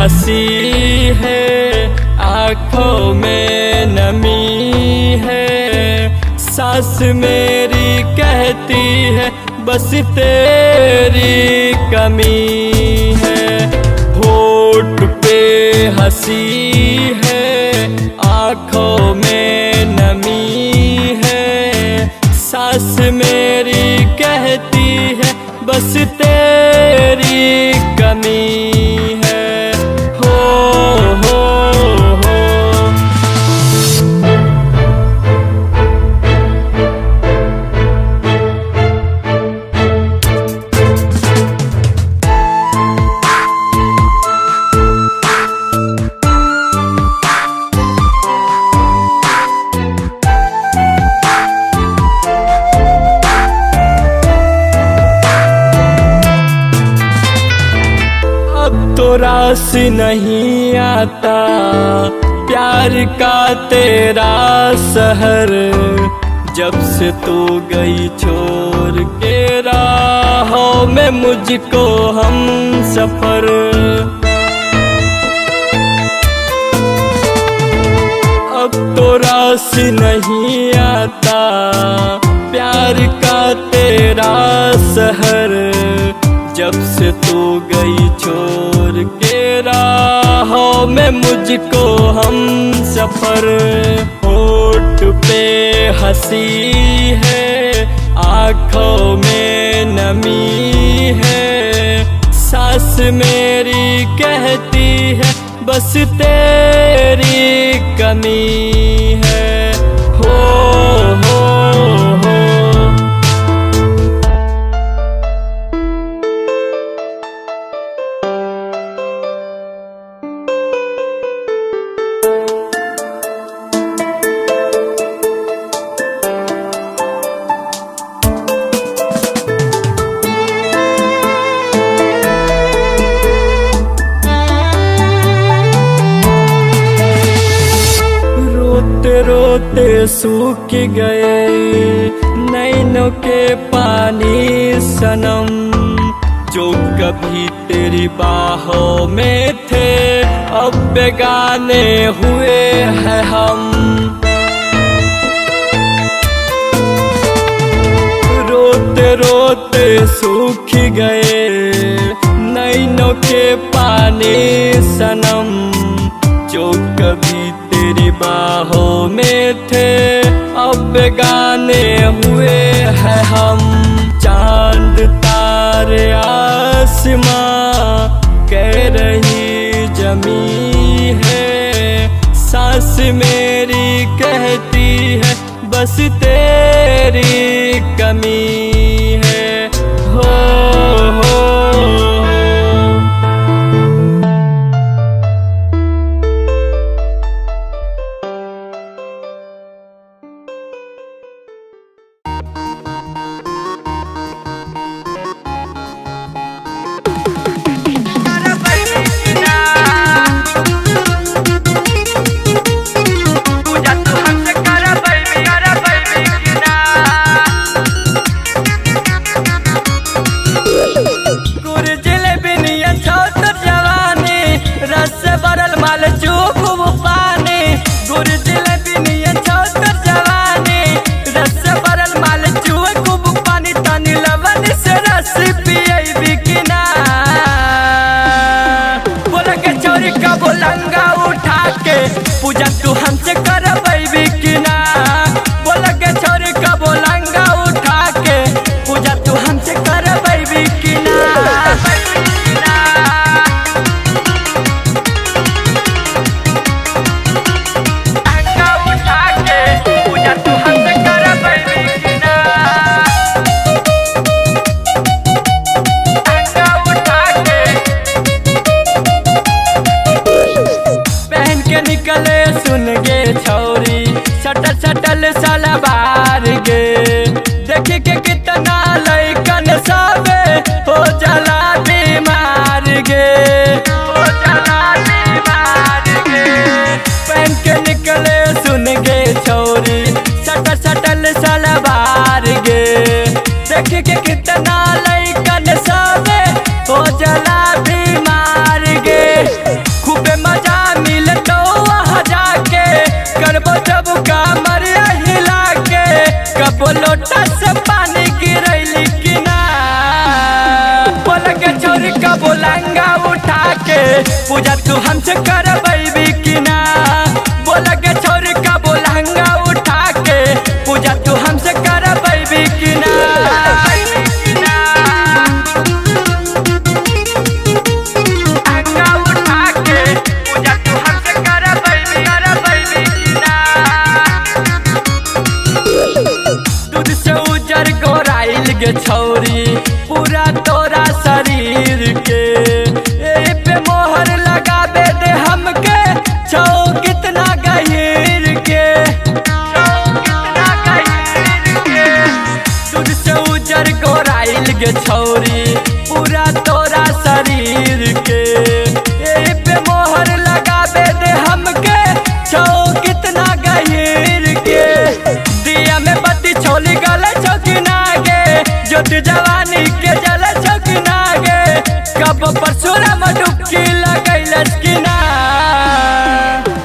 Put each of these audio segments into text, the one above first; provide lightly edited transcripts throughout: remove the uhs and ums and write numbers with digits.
हंसी है, आँखों में नमी है, सांस मेरी कहती है बस तेरी कमी है। होठ पे हंसी है, आँखों में नमी है, सांस मेरी कहती है बस तेरी कमी है। हो हो हो तो रास नहीं आता प्यार का तेरा शहर, जब से तू गई छोड़ के राहों में मुझको हम सफर। अब तो रास नहीं आता प्यार का तेरा शहर, जब से तू गई छोड़ के राहों में मुझको हम सफर। होठ पे हंसी है, आँखों में नमी है, सांस मेरी कहती है बस तेरी कमी है। हो हो हो रोते सूख गए नैनों के पानी सनम, जो कभी तेरी बाहों में थे अब बेगाने हुए हैं हम। रोते रोते सूख गए नैनों के पानी सनम, जो कभी तेरी बाहों में थे अब बेगाने हुए हैं हम। चांद तारे आसमां कह रही जमी है, सांस मेरी कहती है बस तेरी कमी है। हो हो पूजा तू हमसे करबैबी कि ना, बोल के छोरी का बोलंगा उठा के पूजा तू हमसे करबैबी कि ना। अंगा उठा के पूजा तू हमसे करबैबी कि ना, अंगा उठा के पहन के निकले सुन गे छौरी सटल सटल सलवार गे, देख के कितना लइकन सबे हो जाला बीमार गे, हो जाला बीमार गे। पहन के निकले सुन गे छौरी सटल सटल सलवार गे, देख के कितना लइकन सबे हो जाला बीमार गे। जब कमरिया हिला के कब लोटा से पानी गिरैली कि ना। बोल के छोरी कब लहंगा उठा के पूजा तू हमसे करबैबी कि ना। बोल के छोरी कब लहंगा उठा के पूजा तू हमसे करबैबी कि ना। छौरी पूरा तोरा शरीर के पे मोहर लगाबे दे हमके छौ कितना गहीर के दूध से उजर गोराइल गे छौरी पूरा तोरा शरीर के पे मोहर लगाबे दे हमके छौ कितना गहीर के। दिया में बत्ती छोली गले छौकिना ज्योत जवानी के जल छकना गे कब परशुराम डुबकी लगैलस कि ना।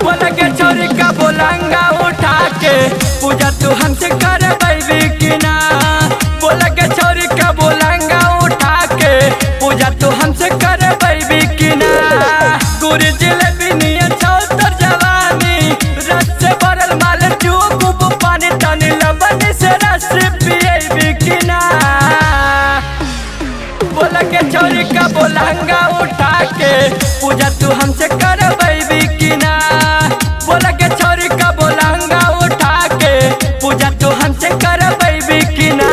बोल के छोरी कब लहंगा उठा के पूजा तू हमसे करबैबी कि ना। बोल के छोरी कब लहंगा उठा के पूजा तू हमसे करबैबी कि ना। गुड़ जिलेबी नियन छौ तोर जवानी रस से भरल माल चू खूब पानी तनी लबन से रस पिएबी कि ना। बोल के छोरी कब लहंगा उठा के पूजा तू हमसे करबैबी कि ना। बोल के छोरी कब लहंगा उठा के पूजा तू हमसे करबैबी कि ना।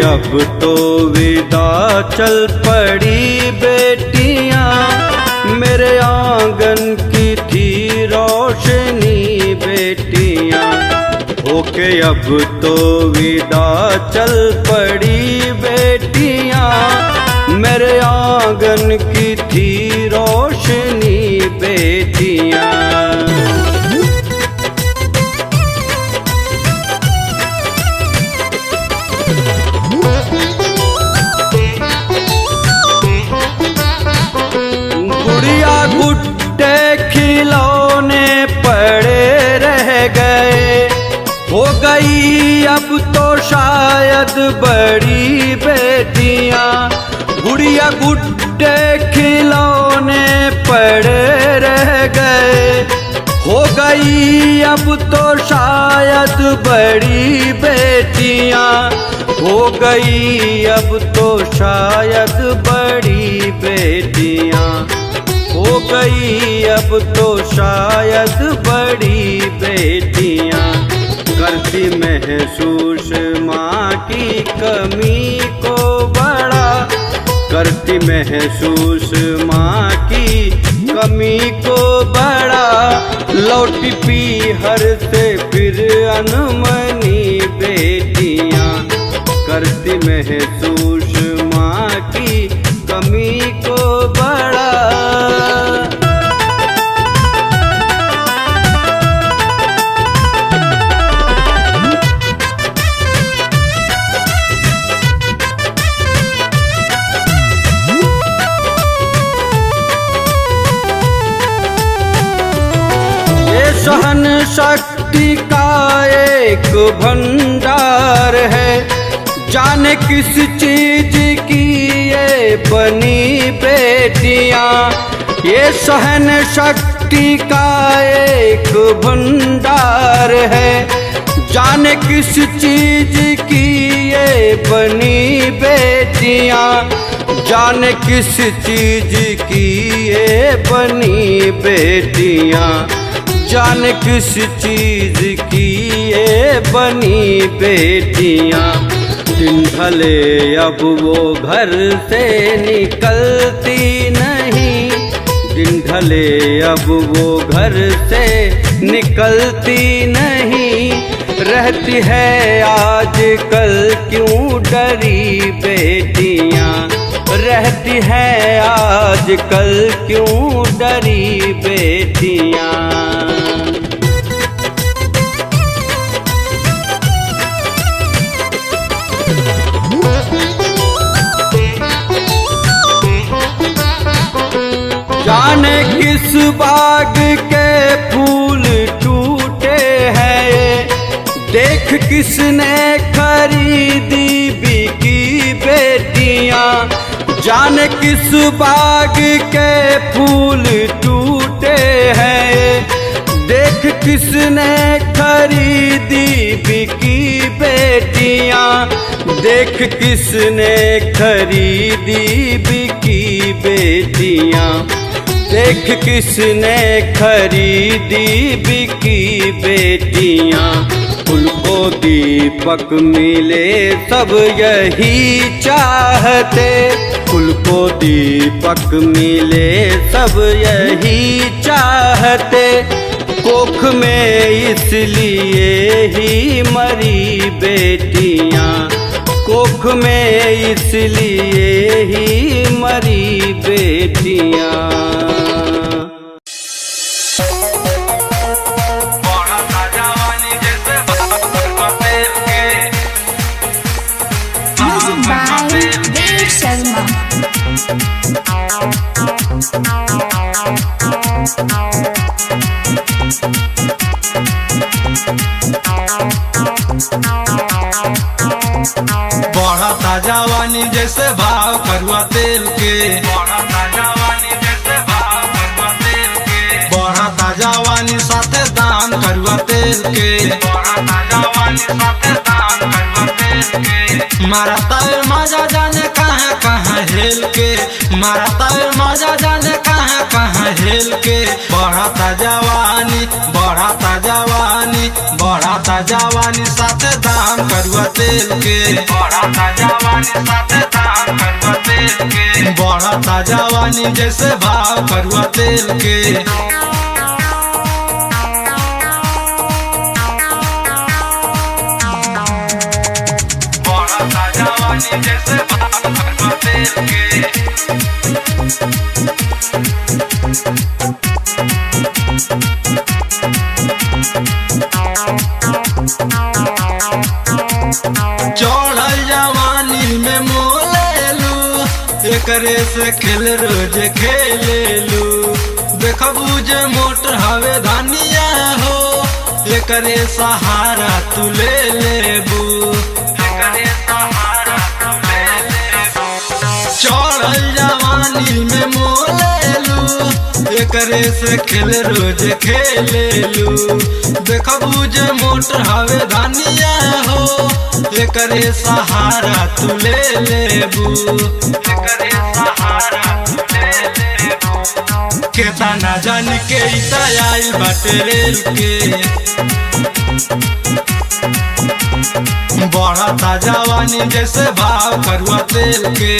अब तो विदा चल पड़ी बेटियां मेरे आंगन की थी रोशनी बेटियां। ओके अब तो विदा चल पड़ी बेटियां मेरे आंगन की थी रोशनी बेटियां। गुड्डे खिलौने पड़े रह गए हो गई अब तो शायद बड़ी बेटियां। गुड़िया गुड्डे खिलौने पड़े रह गए हो गई अब तो शायद बड़ी बेटियां। हो गई अब तो शायद बड़ी बेटियां। हो गई अब तो शायद बड़ी बेटियां। करती महसूस माँ की कमी को बड़ा करती महसूस माँ की कमी को बड़ा। लौटी पीहर से फिर अनमनी बेटियां करती महसूस माँ की कमी को बड़ा। सहन शक्ति का एक भंडार है जाने किस चीज की ये बनी बेटियां। ये सहन शक्ति का एक भंडार है जाने किस चीज की ये बनी बेटियां। जाने किस चीज की ये बनी बेटियां। जाने किस चीज की ये बनी बेटियां। दिन ढले अब वो घर से निकलती नहीं। दिन ढले अब वो घर से निकलती नहीं। रहती है आजकल क्यों डरी बेटियां। रहती हैं आजकल क्यों डरी बेटियां। जाने किस बाग के फूल टूटे हैं, देख किसने खरीदी बिकी बेटियां। जाने किस बाग के फूल टूटे हैं, देख किसने खरीदी बिकी बेटियां। देख किसने खरीदी बिकी बेटियां। देख किसने खरीदी बिकी बेटियां। फूल को दीपक मिले सब यही चाहते, फूल को दीपक मिले सब यही चाहते। कोख में इसलिए ही मरी बेटियां, कोख में इसलिए ही मरी बेटियां। बढ़ता जवानी जैसे भाव करुआ तेल के, बढ़ता जवानी जैसे भाव करुआ तेल के। बढ़ता जवानी साथे दाम करुआ तेल के, बढ़ता जवानी साथे दाम करुआ तेल के। मारता मजा जाने कहाँ कहाँ हेल के, मारता मजा जाने कहाँ कहाँ हेल के। बढ़ता जवानी, बढ़ता जवानी, बढ़ता जवानी साथे दाम करुआ तेल के, बढ़ता जवानी साथे दाम करुआ तेल के। बढ़ता जवानी जैसे भाव करुआ तेल के। बढ़ता जवानी जैसे भाव करुआ तेल के। चढ़ल जवानी में मोलेलू, एकरे से खेल रोज खेलेलू। देखबू जे मोटर हवे धनिया हो, एकरे सहारा तू ले लेबू, एकरे सहारा तू ले लेबू। चढ़ल जवानी में मोलेलू, एकरे से खेल रोज खेलेलू। देखबू जे मोटर हवे धनिया हो, एकरे सहारा तू ले लेबू, एकरे सहारा तू ले लेबू। केतना जान के आइल बाटे रेल के। बढ़ता जवानी जैसे भाव करुआ तेल के।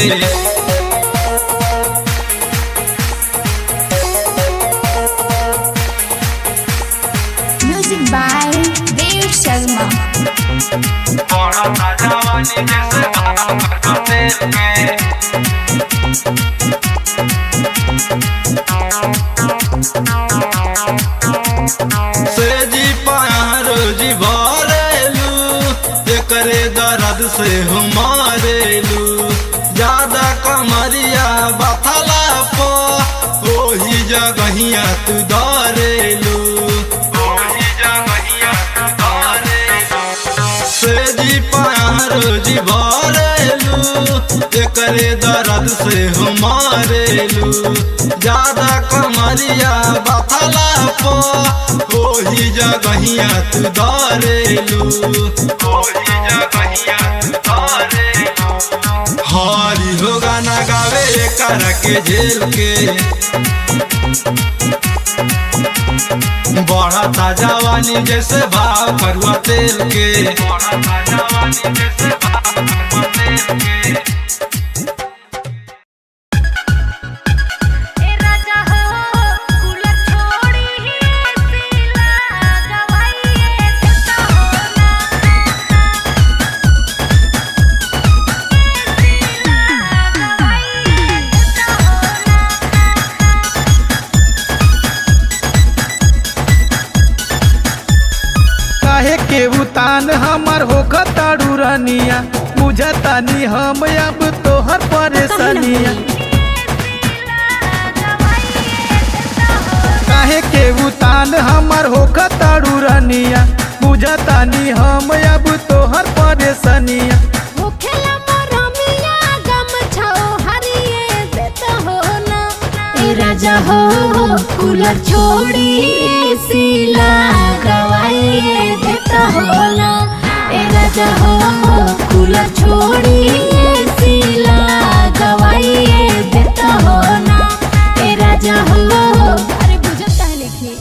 Music by Dev Sharma. बढ़ता जवानी जैसे भाव करुआ तेल के। सेजी रोजी भरेलू, एकरे दर्द से हमारेलू। ज्यादा कमरिया बथला पो, ओही जगहिया तू धरेलू, ओही जगहिया तू धरेलू। सेजी रोजी भरेलू, एकरे दर्द से हमारेलू। ज्यादा कमरिया बथला पो, ओही जगहिया तू धरेलू, ओही जगहिया तू धरेलू। हरी हो गाना गावे कर के झेल के। बढ़ता जवानी जैसे भाव करुआ तेल के, बढ़ता जवानी जैसे भाव करुआ तेल के। रनिया बुझतानी हम अब तोहर परेशानिया। काहे के उतान हमर होखताड़ू रनिया बुझतानी हम अब तोहर परेशानिया। होखेला मरमिया गम छौ हरिए देता हो ना ए राजा हो कूलर छोड़ी एसी लगवाइए देता हो ना ए राजा हो कूलर छोड़ी एसी लगवाइए देता हो ना ए राजा हो। अरे बुझता है लिखिए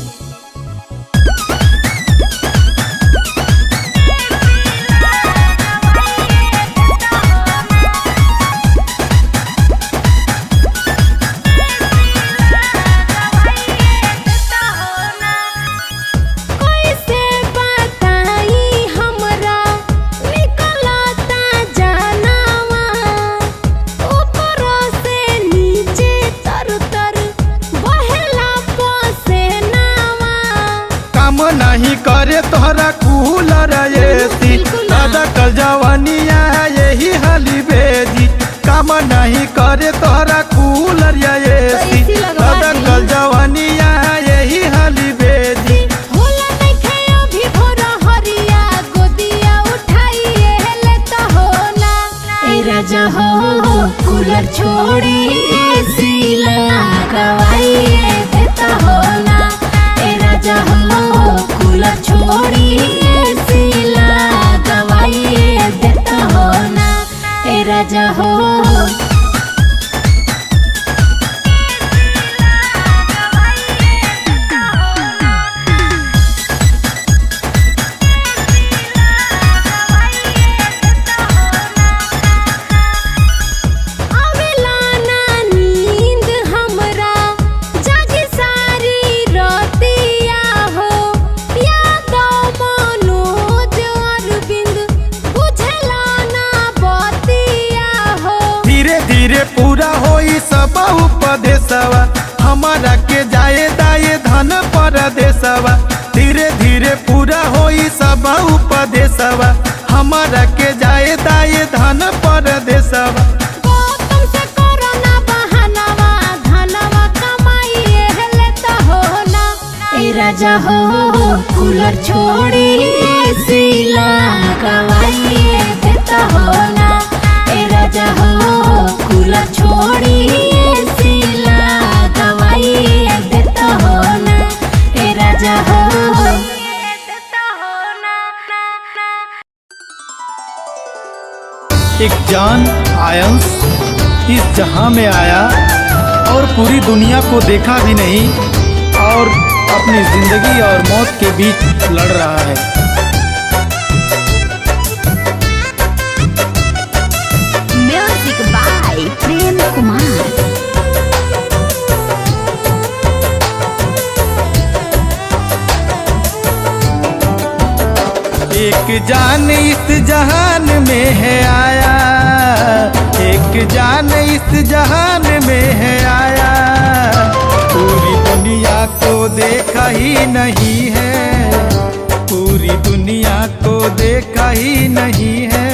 नहीं करे तोहरा कूलर एसी दादा कल जवानिया यही हाली भेजी। काम नहीं करे तोहरा कूलर या एसी दादा कल जवानिया यही हाली भेजी। होला नहीं खाया भी भोरा हरिया गोदिया उठाइए लेता हो ना ए राजा हो कूलर छोड़ी एसी लगवाइए देता हो ना ए राजा हो कूलर छोड़ी एसी लगवाइए देता हो ना ए राजा हो। पूरा होई सब उपदेशवा हमारा के जाए दाए धन परदेशवा। धीरे धीरे पूरा होई सब उपदेशवा हमारा के जाए दाए धन परदेशवा। गौतम से कोरोना बहानवा धनवा कमाइए लेता हो ना ए राजा हो कूलर छोड़ी एसी लगवाइए देता हो ना ए राजा हो कूलर छोड़ी एसी लगवाइए देता हो ना ए राजा हो देता हो ना। एक जान आयंस इस जहां में आया और पूरी दुनिया को देखा भी नहीं और अपनी जिंदगी और मौत के बीच लड़ रहा है। Music by Prem Kumar. एक जान इस जहान में है आया, एक जान इस जहान में है आया, पूरी दुनिया को देखा ही नहीं है, पूरी दुनिया को देखा ही नहीं है।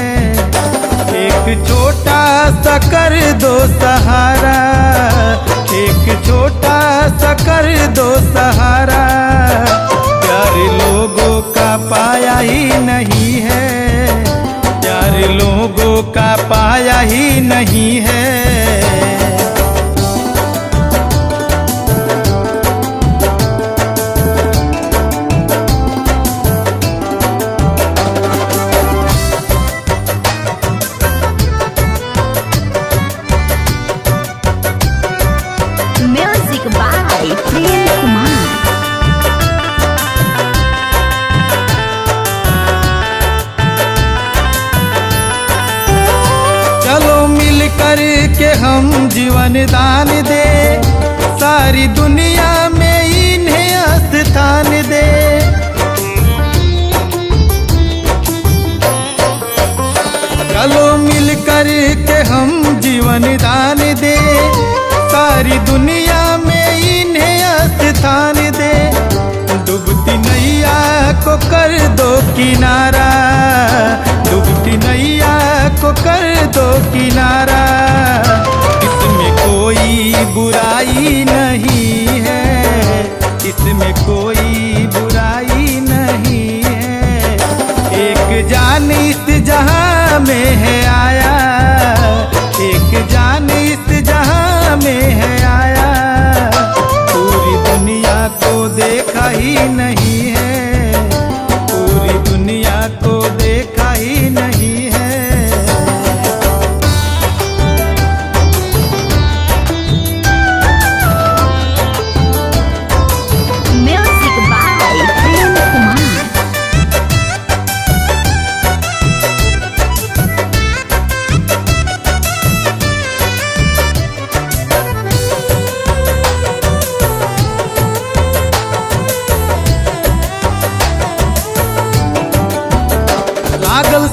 एक छोटा सा कर दो सहारा, एक छोटा सा कर दो सहारा, प्यार लोगों का पाया ही नहीं है, प्यार लोगों का पाया ही नहीं है। Music by Prem Kumar. चलो मिल कर के हम जीवन दान दे, सारी दुनिया में इन्हें स्थान दे। चलो मिल कर के हम जीवन दान दे, सारी दुनिया में इन्हें स्थान दे। डूबती नैया को कर दो किनारा, डूबती नैया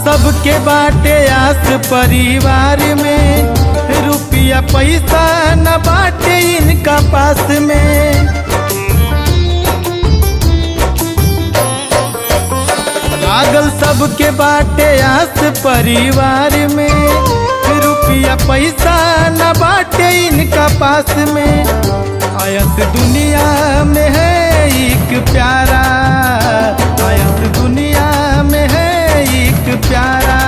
सबके बाटे आस परिवार में, रुपया पैसा न बाटे इनका पास में। लागल सबके बाटे आस परिवार में, रुपया पैसा न बाटे इनका पास में। आयत दुनिया में है एक प्यारा, आयत दुनिया में है एक प्यारा,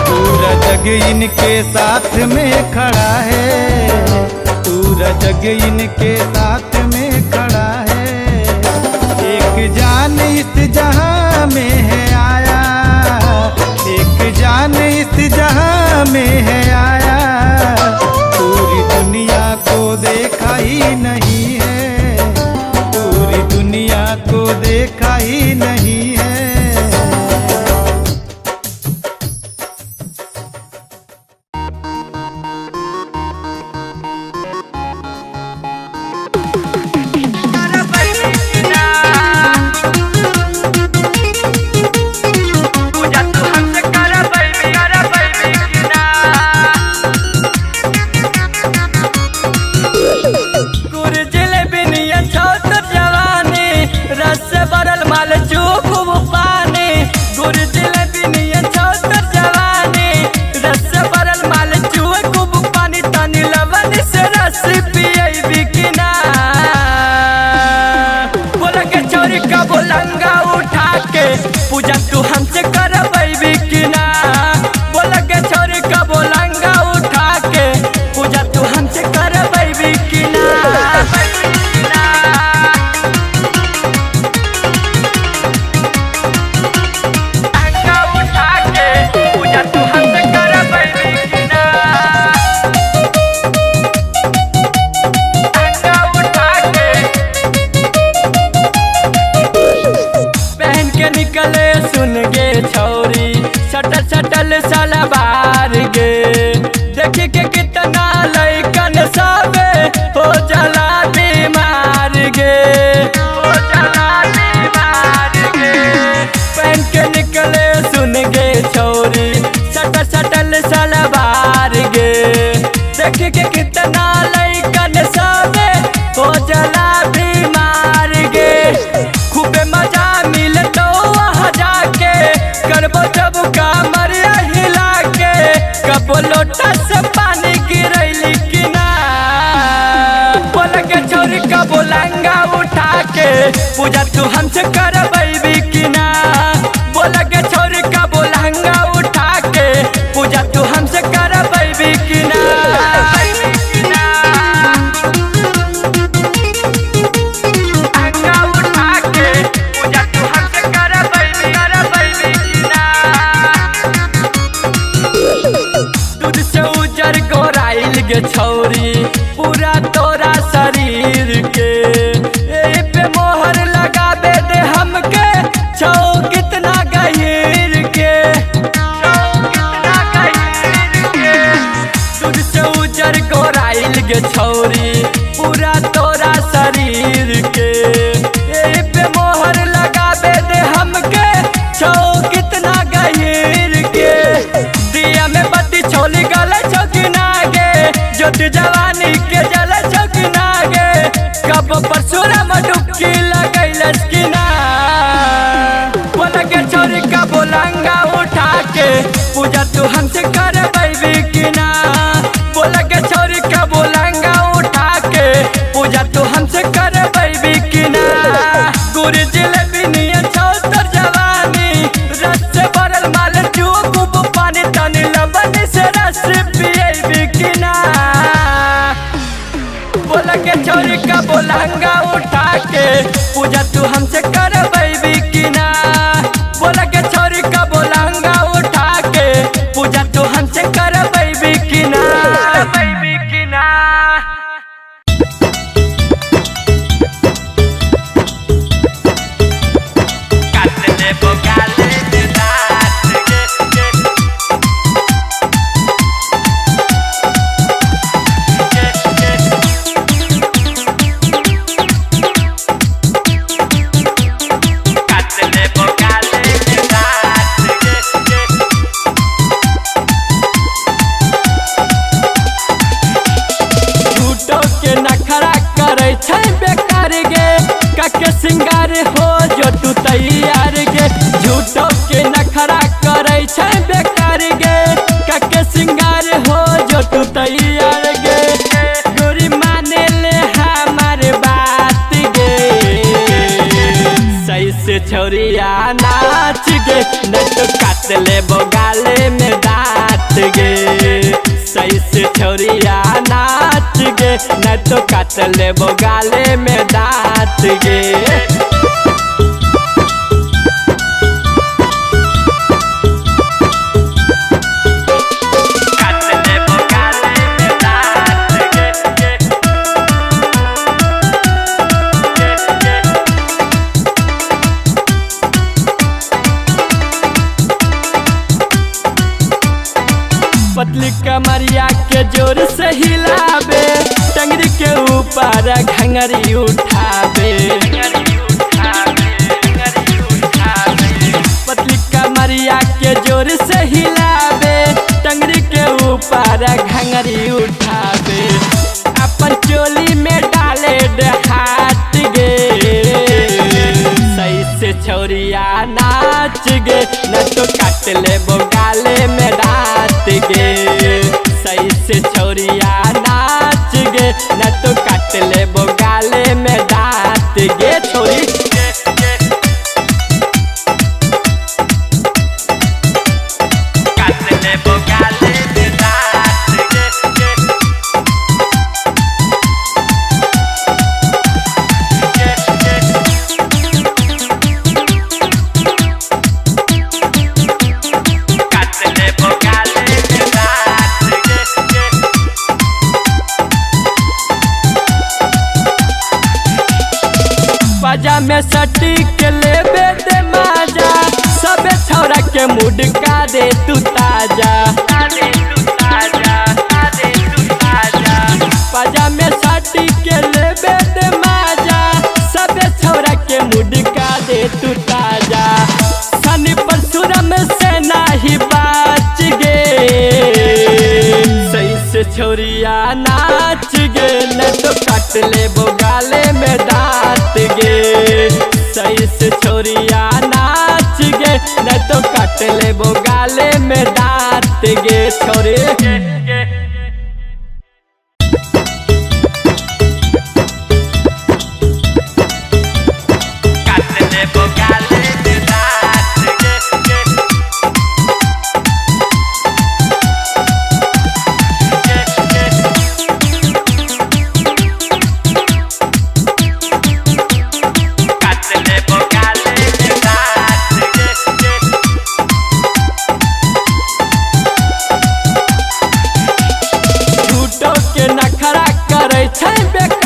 पूरा जग इनके साथ में खड़ा है, पूरा जग इनके साथ में खड़ा है। एक जान इस जहां में है आया, एक जान इस जहां में है आया, पूरी दुनिया को देखा ही नहीं है, पूरी दुनिया को देखा ही नहीं है। पूजा तू हमसे करबैबी कि ना, बोल के छोरी का बोलंगा उठा के, पूजा तू हमसे करबैबी कि ना। अंगा उठा के, पूजा तू हमसे करबैबी कि ना, अंगा उठा के पहन के निकले सुन गे छौरी, सटल सटल सलवार गे, देखी के कितना लइकन सबे हो जाला बीमार गे, हो जाला बीमार गे। पहन के निकले सुन गे छौरी, सटल सटल सलवार गे, देखी के कितना लइकन सबे हो जाला बीमार गे। खूबे मजा मिलतो वहाँ जाके, करबो जब कमर हिला के, कब लोटा से पानी गिरैली कि ना, बोल के छोरी कब लंगा उठा के, पूजा तू हमसे करबैबी कि ना, बोल के छोरी कब लंगा उठा के, पूजा तू हमसे करबैबी कि ना। गे छौरी पूरा तोरा शरीर के, ए पे मोहर लगाबे दे हमके, छौ कितना गहीर के, छौ कितना गहीर के। दूध से उजर गोराइल गे छौरी पूरा तोरा शरीर के, ए पे मोहर लगाबे दे हमके, छौ कितना गहीर के। दिया में बत्ती छोली गले छौकिना गे, जोत जवानी के जल छौकिना गे, कब परशुराम डुबकी लगैलस कि ना, बोल के छोरी का बोलंगा उठा के, पूजा तू हमसे करबैबी कि ना, बोल के छोरी का बोलंगा उठा के, पूजा तू हमसे करबैबी कि ना। गुड़ जिलेबी नियन छौ तोर जवानी, रस से भरल माल चू खूब पानी, तनी लबन से रस पिएबी कि ना, बोल के छोरी का बोलंगा उठा के, पूजा तू हमसे करबैबी कि ना, बोल के छोरी का बोलंगा उठा के, पूजा तू हमसे करबैबी कि ना, करबैबी कि ना। काट ले बोगाले दे दांत गे गे गे गे। कके सिंगार हो जो तू तैयार गे झूठो के नखरा करे छै बेकार गे कके सिंगार हो जो तू तैयार गे गोरी माने ले हमार बात गे सही से छोरिया नाच गे न तो काट ले गाले में दांत गे सही से छोरिया नाच गे न तो काट ले गाले में दांत गे पतली कमरिया के जोर से हिलावे टंगरी के ऊपर घंगरी उठावे पतली कमरिया के जोर से हिलावे टंगरी के ऊपर घंगरी उठावे अपन चोली में डाले हाथ गे सही से छोरिया नाच गे न तो काट ले गाले में दांत गे सही से छोरिया नाच गे न तो काट ले गाले में दांत गे छोरी काट ले गाले में दांत गे बाजा में सटी के लेबे दे माजा सबे छौरा के मूड का दे तू ताजा बाजा में सटी के लेबे दे माजा सबे छौरा के मूड का दे तू ताजा शनि परशुराम से नाही बाच गे सही से छोरिया नाच गे न तो काट ले गाले में दांत गे सही से छोरिया नाच गे न तो काट ले गाले में दांत गे छोरे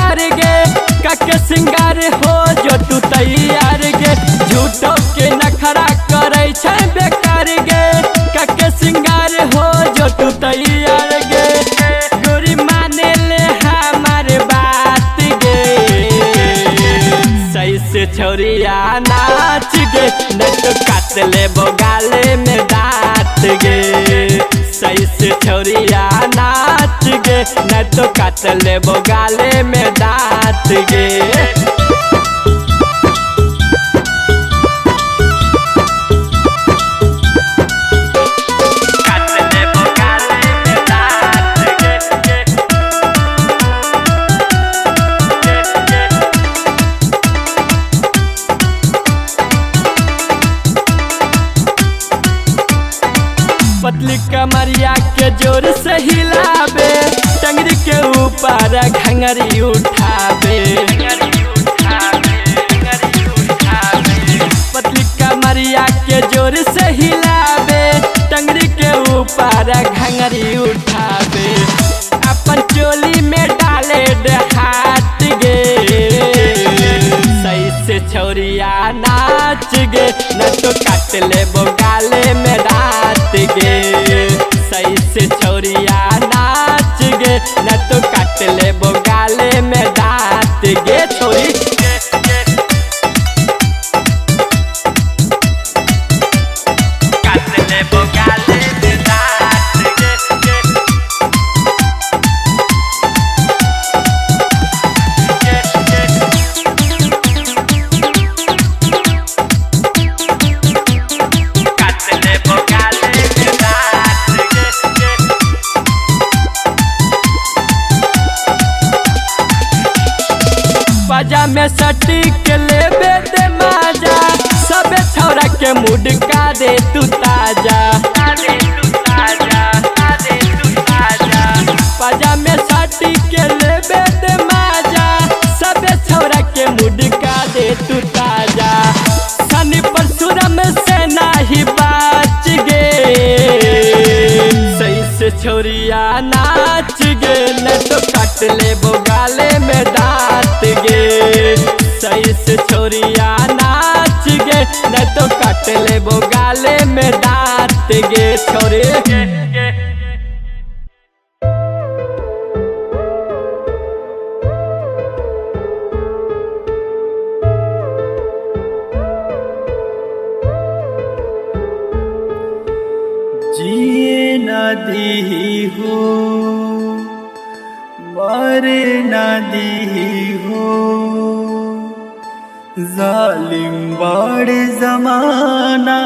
कके सिंगार हो जो तू तैयार गे झूठो के नखरा करे छै बेकार गे कके सिंगार हो जो तू तैयार गे गोरी माने ले हमार बात गे सही से छोरिया नाच गे न तो काट ले गाले में दांत गे सही से छोरिया नाच गे न तो काट ले गाले में दांत गे पतली कमरिया के जोर से हिलावे टंगरी के ऊपर घंगरी उठावे पतली कमरिया के जोर से हिलावे टंगरी के ऊपर घंगरी उठावे अपन चोली में डाले हाथ गे सही से छोरिया नाच गे न तो काट ले गाले में दांत गे सही से छोरिया नाच गे न तो काट ले गाले में दांत गे छोरी काट ले गाले में दांत गे में सटी के लेबे दे माजा, सबे छौरा के मूड का दे तू ताजा। पाजा में सटी के लेबे दे माजा, सबे छौरा के मूड का दे तू ताजा। शनि परशुराम से नाही बाच गे, सही से छोरिया नाच गे, न तो काट ले बोगाले में दांत गे। सही से छोरिया नाच गे, न तो काट ले बोगाले में दांत गे छोरे। जिए नदी हो मरे नदी हो, जालिम बाड़ जमाना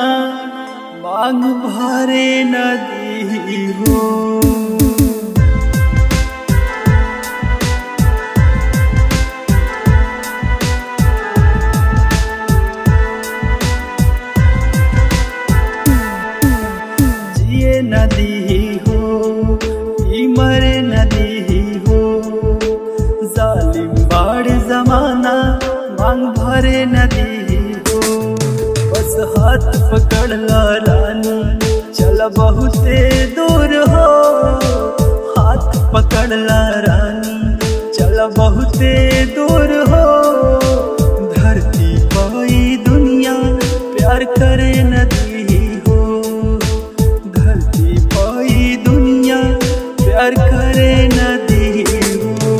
मांग भरे नदी हो। जिए नदी हो मरे नदी हो, जालिम बाड़ जमाना मांग भरे नदी हो। बस हाथ पकड़ ला रानी चल बहुते दूर हो, हाथ पकड़ ला रानी चल बहुते दूर हो। धरती पाई दुनिया प्यार करे नदी हो, धरती पाई दुनिया प्यार करे नदी हो।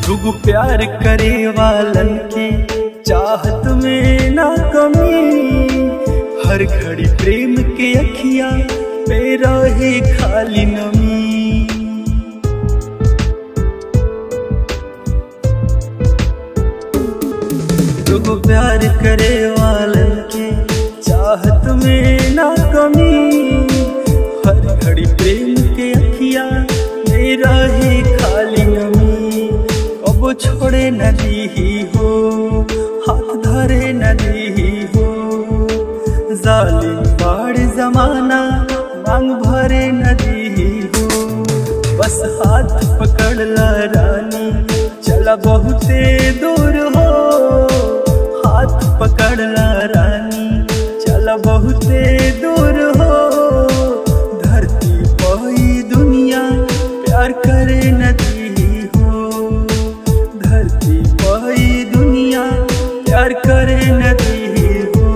दुगु प्यार करे वालन की चाहत में ना कमी, हर घड़ी प्रेम के अखिया पे रहे खाली नमी। दुगु प्यार करे वालन की चाहत में ना कमी, हर घड़ी प्रेम के अखिया में रहे खाली नमी। अब छोड़े नदी ही हो, हाथ धरे नदी हो, जालिम बाड़ जमाना मांग भरे नदी हो। बस हाथ पकड़ ला रानी चला बहुते दूर हो, हाथ पकड़ ला रानी चला बहुते दूर हो। धरती पाई दुनिया प्यार करे नदी हो, धरती पाई दुनिया प्यार करे नदी हो।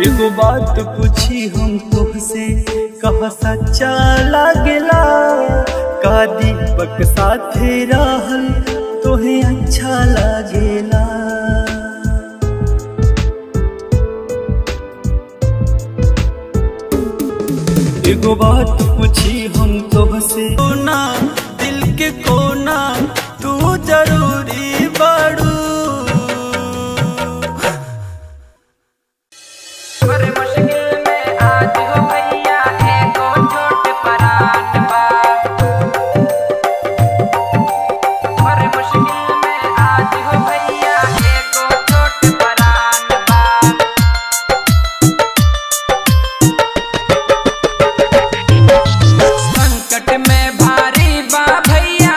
एगो बात पूछी हम तुहसे, कहा सच्चा लागेला, का दीपक साथे रहल तोहे अच्छा लागेला। एगो बात पूछी हम तुहसे, कोना दिल के कोना तू जरूरी बाड़ू। संकट में भारी बा भैया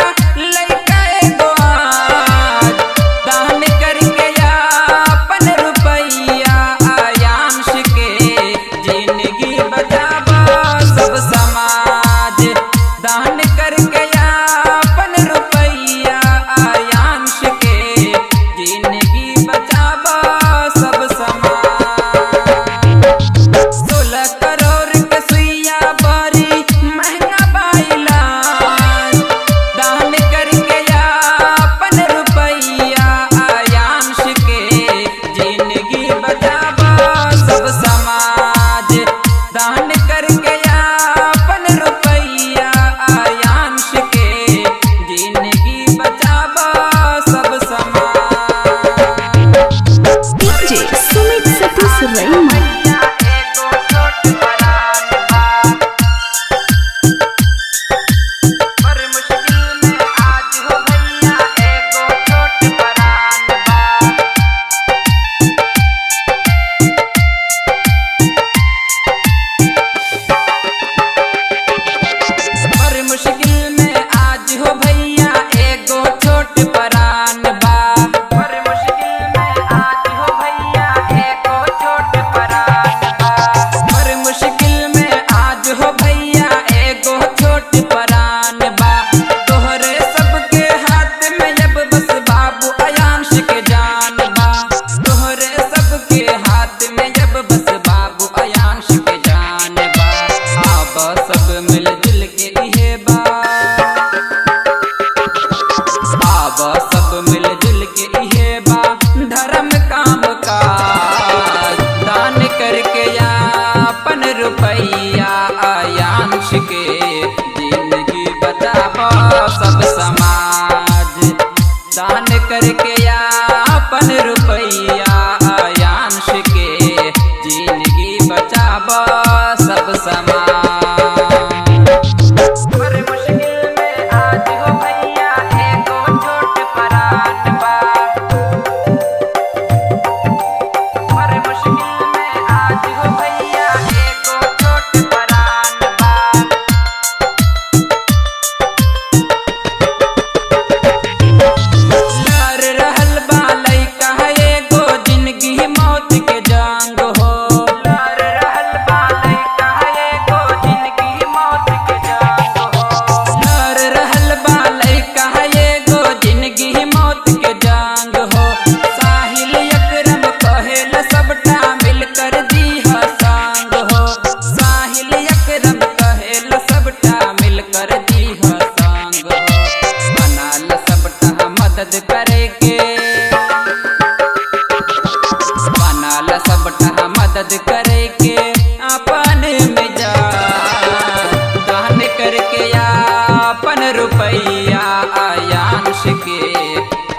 अपन रुपैया आयांश के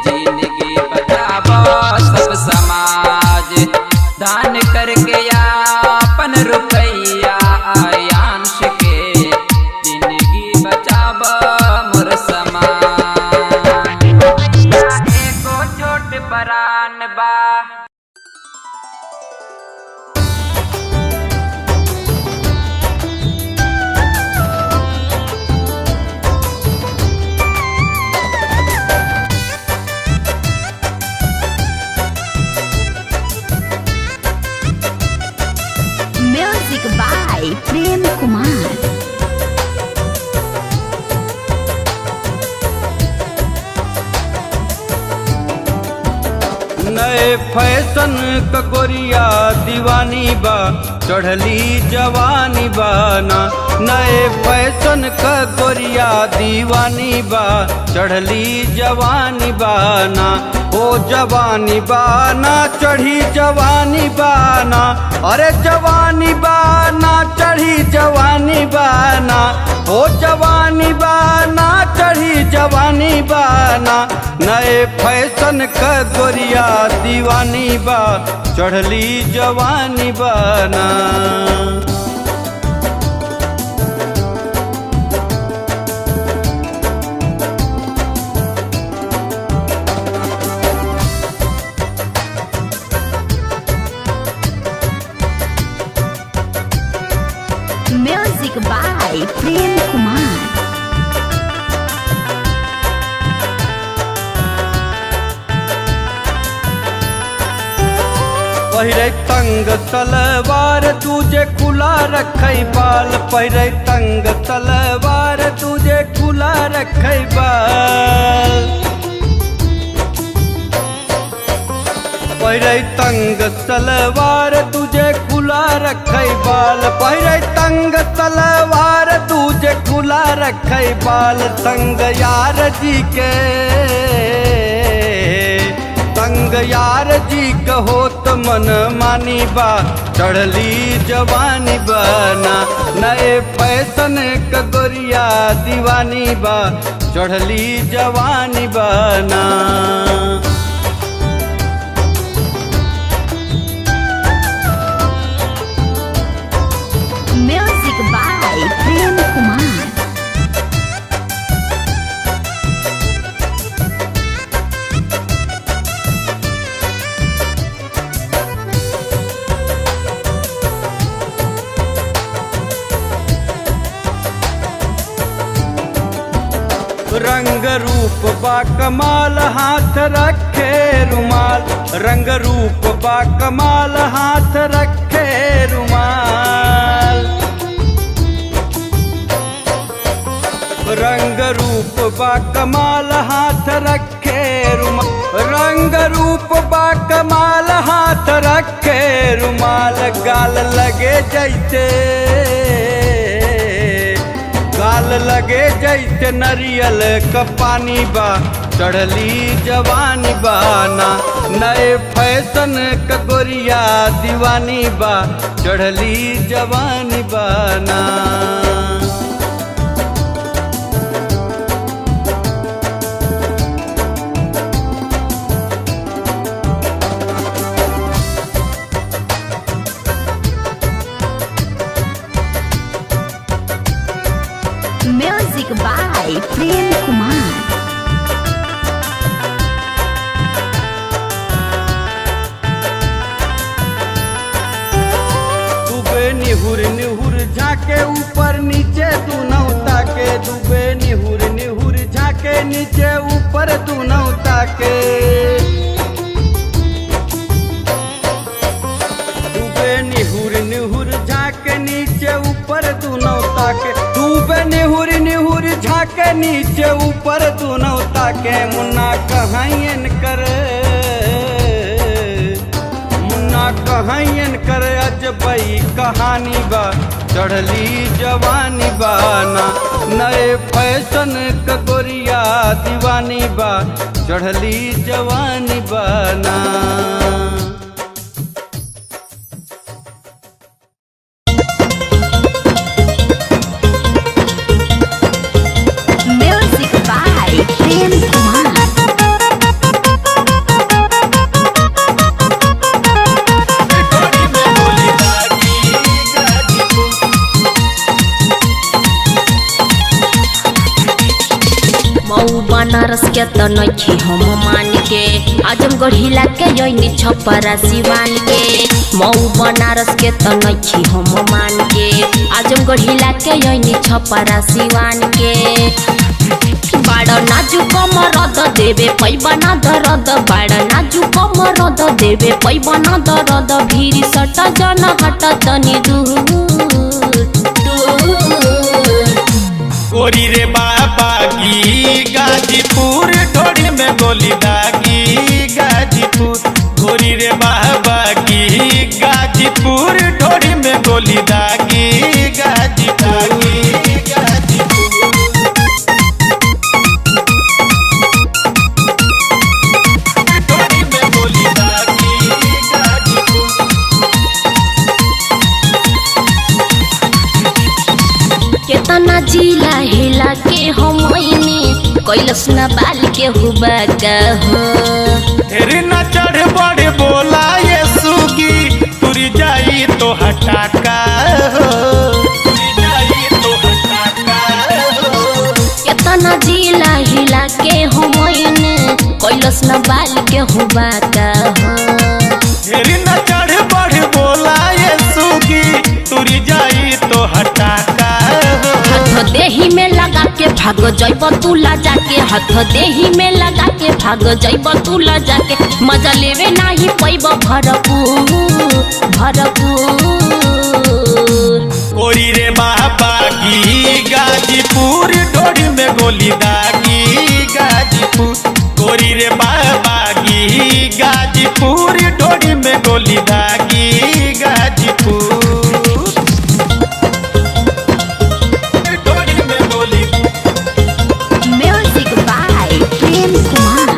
जिंदगी बचावा सब समाज दान करके अपन रुपैया आयांश के जिंदगी बचावा मोर समाज। एगो छोट परान बा म्यूजिक बाय प्रेम कुमार। नए फैशन क गोरिया दीवानी बा चढ़ली जवानी बाना। नए फैशन क गोरिया दीवानी बा चढ़ली जवानी बाना। ओ जवानी बाना चढ़ी जवानी बाना, अरे जवानी बाना चढ़ी जवानी बाना। ओ जवानी बाना चढ़ी जवानी बाना। नए फैशन क गोरिया दीवानी बा चढ़ली जवानी बाना। Music by Prem Kumar. पहिरे तंग तलवार तुझे खुला रखै बाल। पहिरे तंग तलवार तुझे खुला रखै बाल। पहिरे तंग तलवार तुझे खुला रखै बाल। पहिरे तंग तलवार तुझे खुला रखै बाल। तंग यार जी के तंग यार जी कहो तो मन मानी बा चढ़ली जवानी बना। नए फैशन क गोरिया दीवानी बा चढ़ली जवानी बना। Music by Prem Kumar. रंग रूप बा कमाल हाथ रखे रुमाल। रंग रूप बा कमाल हाथ रखे रुमाल। रंग रूप बा कमाल हाथ रखे रुमाल। रंग रूप बा कमाल हाथ रखे रुमाल। गाल लगे जैसे गाल लगे जैसे नरियल का पानी बा चढ़ली जवानी बाना। नए फैशन का गोरिया दीवानी बा चढ़ली जवानी बाना। Music by Prem Kumar. डूबे निहुर निहुर झाके ऊपर नीचे तू नौता के। डूबे निहुर निहुर झाके नीचे ऊपर तू नौता के। डूबे निहुर निहुर झाके नीचे ऊपर तू नौता के। डूबे निहुर निहुर झाके नीचे ऊपर तू नौता के। मुन्ना कहाइन कर मुन्ना कहाइन कर अजबई कहानी बा चढ़ली जवानी बाना। नए फैशन क गोरिया दीवानी बा चढ़ली जवानी बाना। बनारस के तो नइखे हम मान के, आजमगढ़ हिला के यही छपरा सिवान के। मऊ बनारस के तो नइखे हम मान के, आजमगढ़ हिला के यही छपरा सिवान के। बाड़ा नाजू कमरद देवे पैबा ना दरद, बाड़ा नाजू कमरद देवे पैबा ना दरद। भीरी सट जन हट तनी दूर गोरी रे बाबा की गाजीपुर ढोड़ी में गोली दागी गाजीपुर। गोरी रे बाबा की गाजीपुर ढोड़ी में गोली दागी गाजीपुर। केतना जिला हिला के हम कैलस न बाल के हुआ का हो। तेरे न चढ़ बड़े बोला ये सुगी तुरी जाई तो हटा का हो, तुरी जाई तो हटा का हो। केतना जिला हिला के हम कैलस न बाल के हुआ का हो। तेरे न चढ़ बड़े बोला ये सुगी तुरी जाई तो हटा का हो। हाथ देही में लगा के भाग जइब तू ला जाके, हाथ देही में लगा के भाग जइब तू ला जाके। मजा लेवे नाही पैब भरपूर भरपूर। गोरी रे बाबा की गाजीपुर ढोड़ी में गोली दागी गाजीपुर। गोरी रे बाबा की गाजीपुर ढोड़ी में गोली दागी Ghazipur. Music by Prem Kumar.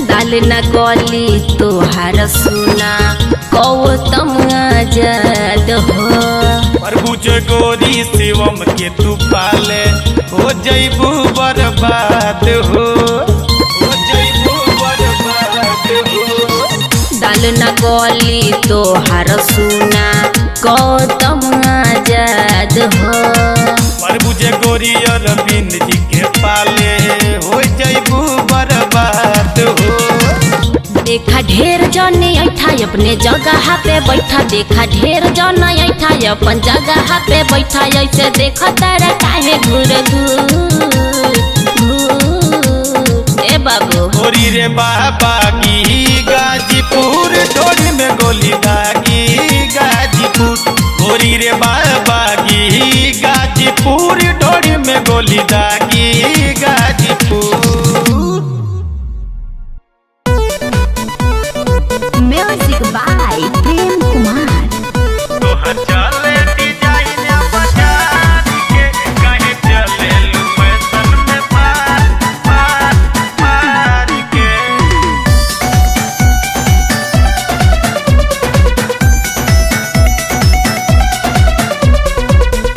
दाल न गली तोहार सुना गौतम आजाद हो। प्रभुज गोरी शिवम के तू पाले हो जैबू बर्बाद हो, हो जैबू बर्बाद हो। दाल न गली तोहार सुना गौतम आजाद हो। प्रभुज गोरी अरविंद जी के पाले हो जैबू बर्बाद हो। देखा ढेर जने ऐठा अपने जगह पे बैठा, देखा ढेर जने ऐठा अपन जगह पे बैठा। ऐसे देखा तारा काहे घूर घूर घूर। ए बाबू गोरी रे बाबा की गाजीपुर ढोड़ी में गोली दागी गाजीपुर। गोरी रे बाबा की गाजीपुर ढोड़ी में गोली दागी Ghazipur. Music by Prem Kumar. तोहर चले डिजाइन बाजार के, कहीं चले लू फैशन में पार पार पार के।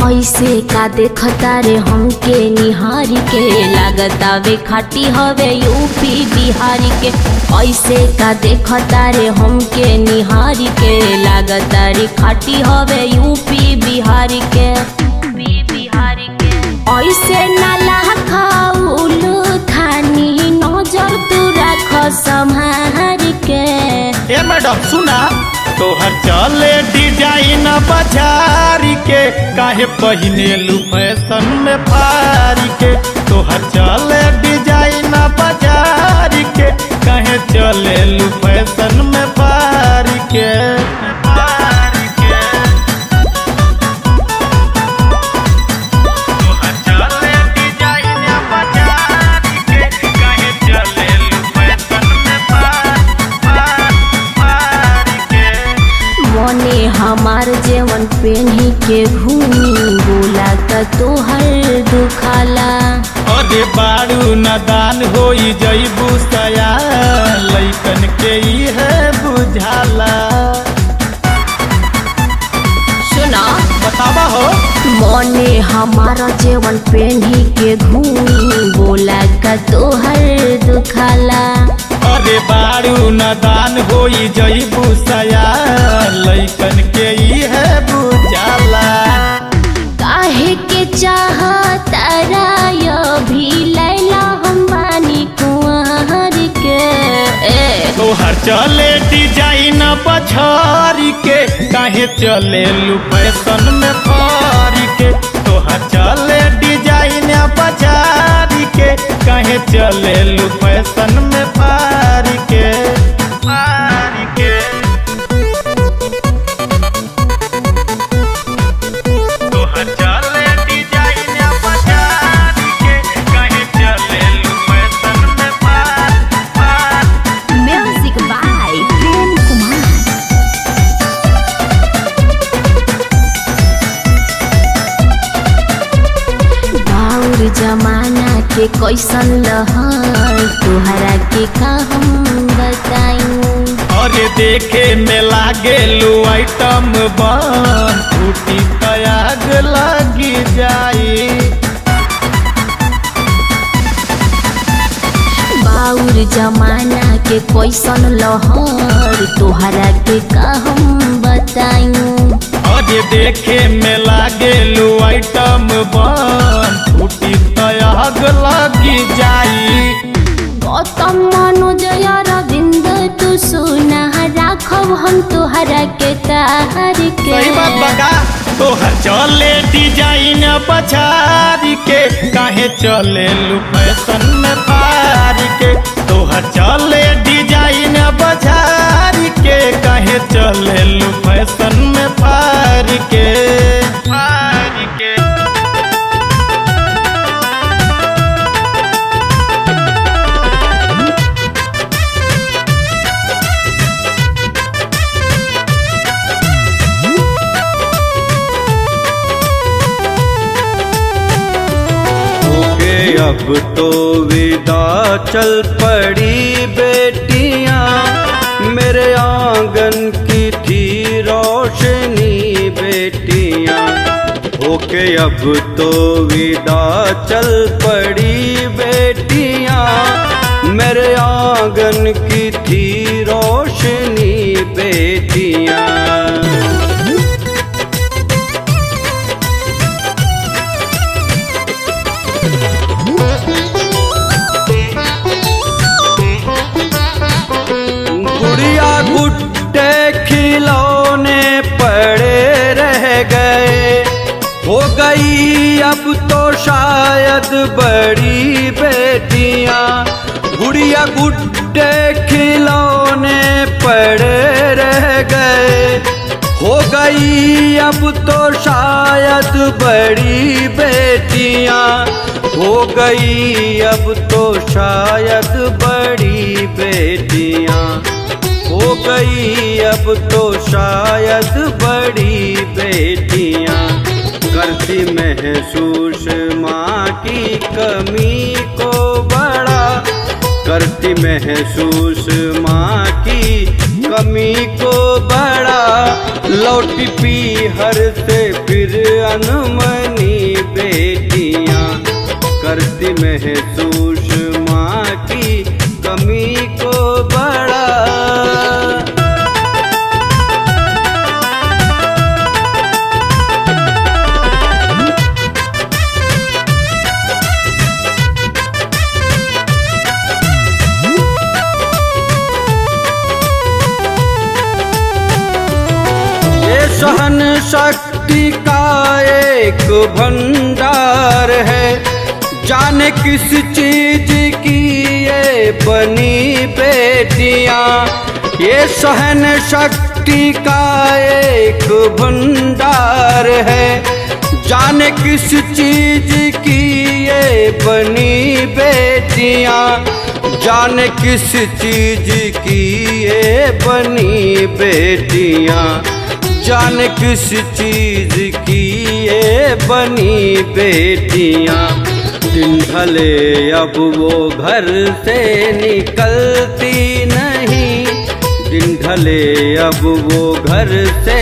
ऐसे का देखता रे हमके निहारी के, लागता वे खाटी हवे यूपी बिहारी के। ऐसे का देखता रे हमके निहारी के, लागता रे खाटी हवे यूपी बिहारी के। ऐसे नाला खाउलू खानी नजर तू राख संहार के। ए मैडम सुना, तोहर चले डिजाइन बाजार के, काहे पहिने लू फैशन में फारी के। तोहर चले डिजाइन बाजार के, काहे चले लू फैशन में फारी के। तोहर चले डिजाइन बाजार के, काहे चले लू फैशन में फारी के। मने हमार जेवन पेन्ही के घूमी, बोला का तोहर दुखाला। अरे बारू नदान होई जईबू सया, लइकन के इहे बुझाला। सुना बतावा हो। मने हमारा जेवन पेन्ही के घूमी, बोला का तोहर दुखाला। अरे होई जईबू सयान लइकन के ई है बुझाला। काहे के चाहतारा भी लैला हम बानी कुंवर के। तोहर चले डिजाइन पछारी के काहे चले लू फैशन में फारी के। तोहर चले डिजाइन पछारी के काहे चले लू फैशन में फारी के। तोहर चले डिजाइन पछारी के काहे चले लू फैशन में फारी। Music by Prem Kumar. बाउर जमाना के कैसन लहर तोहरा के का हम बताई। अरे देखे में लागे लो आइटम बन टूटी तयाग लगी जाई। बाउर जमाना के कैसन लहर तोहरा के का हम बताई। अरे देखे में लागे लो आइटम बन टूटी तयाग लगी जाई। गौतम मनोज अरविंद तू सुना राखब हम तोहरा के तार के। सही बात बगा तोहर चले डिजाइन पछारी के काहे चले लू फैशन में फारी के। तोहर चले डिजाइन पछारी के काहे चले लू फैशन में फारी के। अब तो विदा चल पड़ी बेटियां मेरे आंगन की थी रोशनी बेटियां। ओके अब तो विदा चल पड़ी बेटियां मेरे आंगन की थी रोशनी बेटियां। गुड़िया गुड्डे खिलौने पड़े रह गए हो गई अब तो शायद बड़ी बेटियां। गुड़िया गुड्डे खिलौने पड़े रह गए हो गई अब तो शायद बड़ी बेटियां। हो गई अब तो शायद बड़ी बेटियां। हो गई अब तो शायद बड़ी बेटियां। करती महसूस माँ की कमी को बड़ा करती महसूस माँ की कमी को बड़ा। लौटी पीहर से फिर अनमनी बेटियां करती महसूस माँ की कमी को बड़ा। ये सहन शक्ति का एक भंडार है जाने किस चीज की ये बनी बेटियां। ये सहन शक्ति का एक भंडार है जाने किस चीज की ये बनी बेटियां। जाने किस चीज की ये बनी बेटियां। जाने किस चीज की ये बनी बेटियां। दिन ढले अब वो घर से निकलती नहीं। दिन ढले अब वो घर से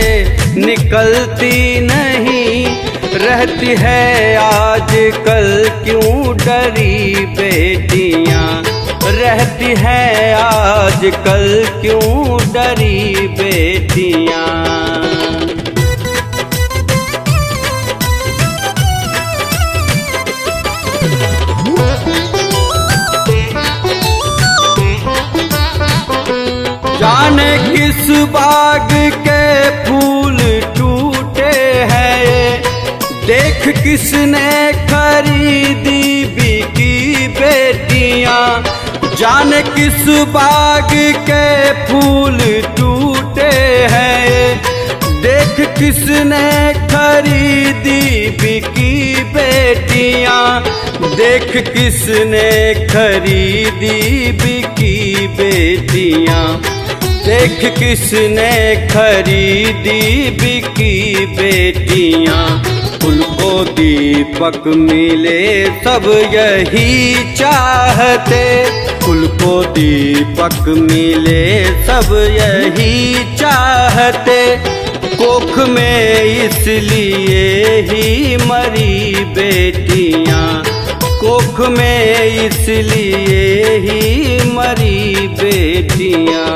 निकलती नहीं। रहती है आजकल क्यों डरी बेटियां। रहती हैं आजकल क्यों डरी बेटियां। जाने किस बाग के फूल टूटे हैं, देख किसने खरीदी बिकी बेटियां। जाने किस बाग के फूल टूटे हैं, देख किसने खरीदी बिकी बेटियां। देख किसने खरीदी बिकी बेटियां। देख किसने खरीदी बिकी बेटियां। फूल को दीपक मिले सब यही चाहते, फूल को दीपक मिले सब यही चाहते। कोख में इसलिए ही मरी बेटियां, कोख में इसलिए ही मरी बेटियां।